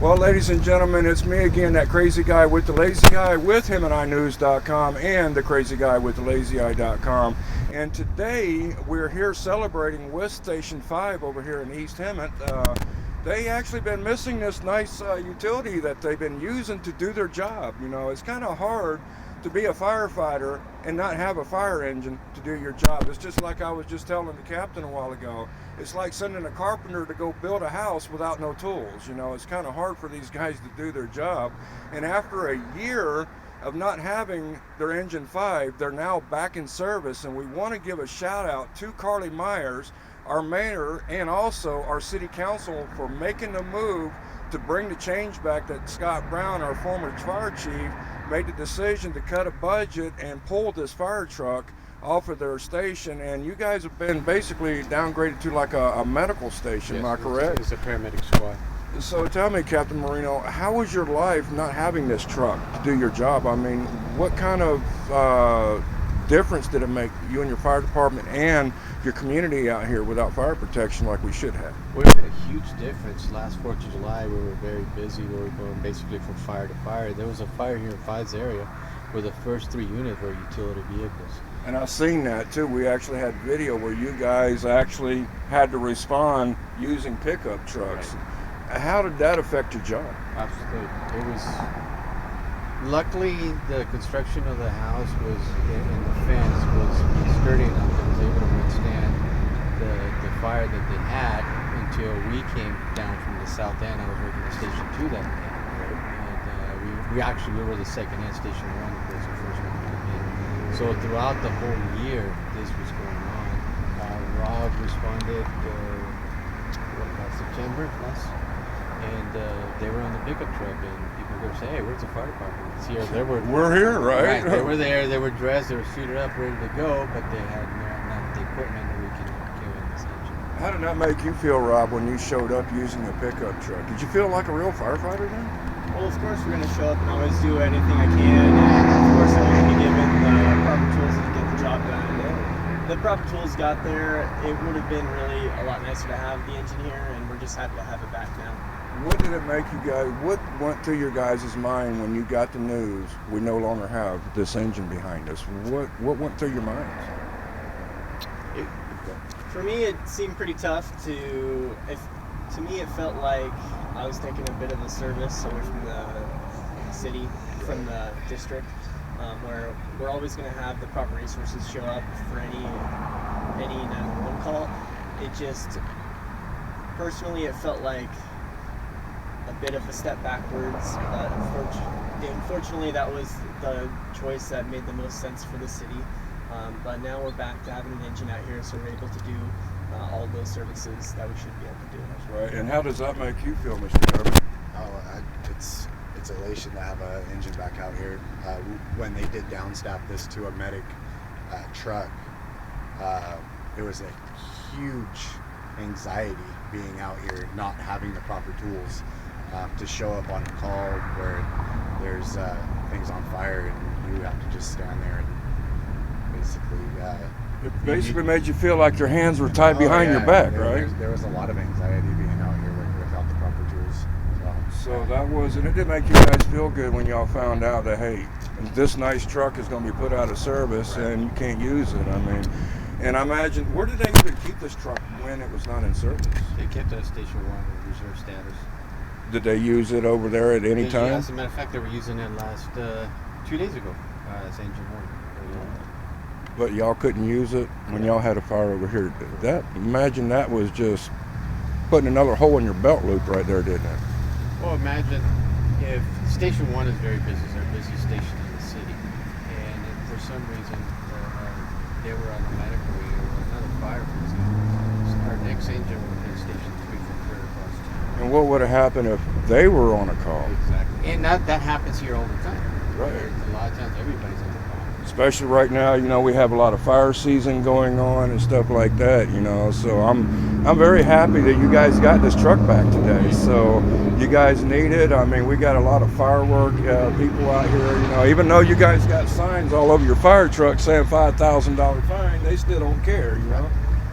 Well, ladies and gentlemen, it's me again, that crazy guy with the lazy eye with HemetINews.com and the crazy guy with the lazyeye.com. And today we're here celebrating with Station 5 over here in East Hemet. They actually been missing this nice utility that they've been using to do their job. You know, it's kind of hard to be a firefighter and not have a fire engine to do your job. It's just like I was just telling the captain a while ago. It's like sending a carpenter to go build a house without no tools. You know, it's kind of hard for these guys to do their job. And after a year of not having their engine 5, they're now back in service. And we want to give a shout out to Carly Myers, our mayor, and also our city council for making the move to bring the change back that Scott Brown, our former fire chief, made the decision to cut a budget and pull this fire truck off of their station. And you guys have been basically downgraded to like a medical station, yes, am I correct? It's a paramedic squad. So tell me, Captain Marino, how was your life not having this truck to do your job? I mean, what kind of difference did it make you and your fire department and your community out here without fire protection like we should have? Well, it made a huge difference. Last 4th of July, we were very busy. We were going basically from fire to fire. There was a fire here in Fides area where the first 3 units were utility vehicles. And I've seen that too. We actually had video where you guys actually had to respond using pickup trucks. Right. How did that affect your job? Absolutely. It was, luckily the construction of the house was, and the fence was sturdy enough that it was able to withstand the fire that they had until we came down from the south end. I was working at Station 2 that day. And we were the second end. Station 1 was the first one to come in. So throughout the whole year, this was going on. Rob responded, September last, and they were on the pickup truck, and people were saying, "Hey, where's the fire department?" It's here. We're here, right? They were there. They were dressed. They were suited up, ready to go, but they had not the equipment that we can carry in this engine. How did that make you feel, Rob, when you showed up using a pickup truck? Did you feel like a real firefighter then? Well, of course, we're going to show up and always do anything I can, and of course, I'm going to be given the proper tools to get the job done. And the proper tools got there. It would have been really a lot nicer to have the engine here, and we're just happy to have it back now. What did it make you guys, what went through your guys' mind when you got the news we no longer have this engine behind us? What went through your minds? For me, it seemed pretty tough to me, it felt like I was taking a bit of a service away from the city, from the district, where we're always going to have the proper resources show up for any 911 call. It just, personally, it felt like a bit of a step backwards, but unfortunately that was the choice that made the most sense for the city. But now we're back to having an engine out here, so we're able to do all those services that we should be able to do. That's right. And how does that make you feel, Mr. Darby? It's elation to have an engine back out here. When they did downstaff this to a medic truck, it was a huge anxiety being out here, not having the proper tools to show up on a call where there's things on fire and you have to just stand there and it basically made you feel like your hands were tied behind your back, right? There was a lot of anxiety being out here without the proper tools. So that was, and it did make you guys feel good when y'all found out that, hey, this nice truck is going to be put out of service and you can't use it. I mean, and I imagine, where did they even keep this truck when it was not in service? They kept it at Station 1 in reserve status. Did they use it over there at any time? As a matter of fact, they were using it last 2 days ago as engine 1. But y'all couldn't use it when y'all had a fire over here. Imagine that was just putting another hole in your belt loop right there, didn't it? Well, imagine if Station 1 is very busy. It's our busiest station in the city. And if for some reason they were on a medical wing or another fire, for example, our next engine would have been Station 3 from clear across town. And what would have happened if they were on a call? Exactly. And that happens here all the time. Right. A lot of times everybody's on the call. Especially right now, you know, we have a lot of fire season going on and stuff like that, you know. So I'm very happy that you guys got this truck back today. So you guys need it. I mean, we got a lot of firework people out here, you know. Even though you guys got signs all over your fire truck saying $5,000 fine, they still don't care, you know.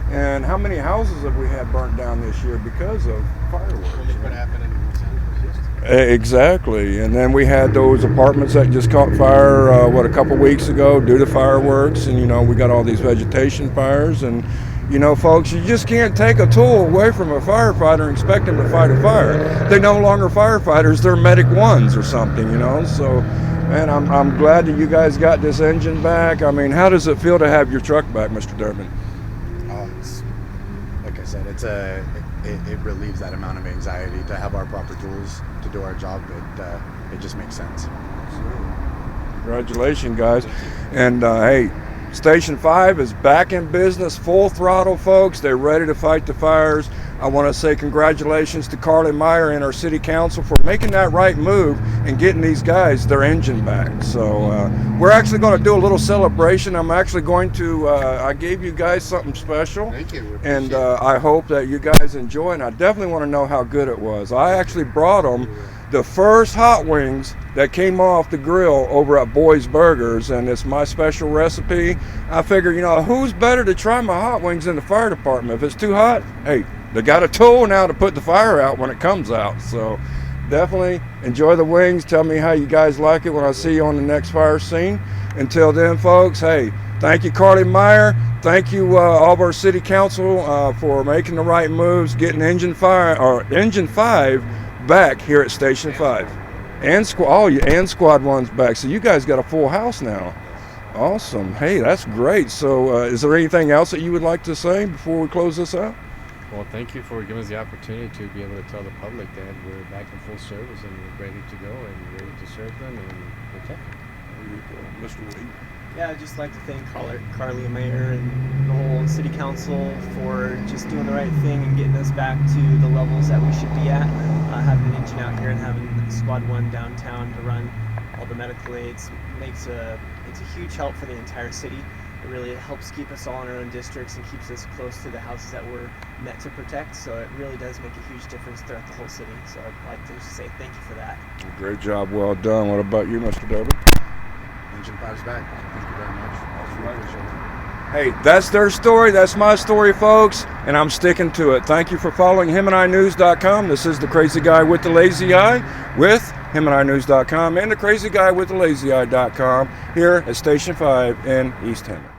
And how many houses have we had burnt down this year because of fireworks? Look what happened in Los Angeles yesterday. Exactly. And then we had those apartments that just caught fire, a couple weeks ago due to fireworks. And, we got all these vegetation fires. And, folks, you just can't take a tool away from a firefighter and expect them to fight a fire. They're no longer firefighters, they're medic ones or something, So, man, I'm glad that you guys got this engine back. I mean, how does it feel to have your truck back, Mr. Durbin? It's, like I said, it relieves that amount of anxiety to have our proper tools to do our job. It just makes sense. Congratulations, guys. And hey, Station 5 is back in business, full throttle, folks. They're ready to fight the fires. I want to say congratulations to Carly Meyer and our city council for making that right move and getting these guys their engine back. So we're actually going to do a little celebration. I'm actually going to, I gave you guys something special. Thank you. And I hope that you guys enjoy, and I definitely want to know how good it was. I actually brought them the first hot wings that came off the grill over at Boy's Burgers, and it's my special recipe. I figure, who's better to try my hot wings than the fire department? If it's too hot, hey, they got a tool now to put the fire out when it comes out. So definitely enjoy the wings. Tell me how you guys like it when I see you on the next fire scene. Until then, folks, hey, thank you, Carly Meyer. Thank you, all of our city council, for making the right moves, getting Engine 5 back here at Station 5. And Squad 1's back. So you guys got a full house now. Awesome. Hey, that's great. So is there anything else that you would like to say before we close this out? Well, thank you for giving us the opportunity to be able to tell the public that we're back in full service and we're ready to go and ready to serve them and protect them. Mr. Woody. Yeah, I'd just like to thank Carly Mayer and the whole city council for just doing the right thing and getting us back to the levels that we should be at. Having an engine out here and having Squad 1 downtown to run all the medical aids it's a huge help for the entire city. It really helps keep us all in our own districts and keeps us close to the houses that we're meant to protect. So it really does make a huge difference throughout the whole city. So I'd like to just say thank you for that. Great job. Well done. What about you, Mr. Durbin? Engine 5's back. Thank you very much. Really appreciate it. Hey, that's their story. That's my story, folks, and I'm sticking to it. Thank you for following HemetiNews.com. This is the Crazy Guy with the Lazy Eye with HemetiNews.com and the Crazy Guy with the Lazy Eye.com here at Station 5 in East Hemet.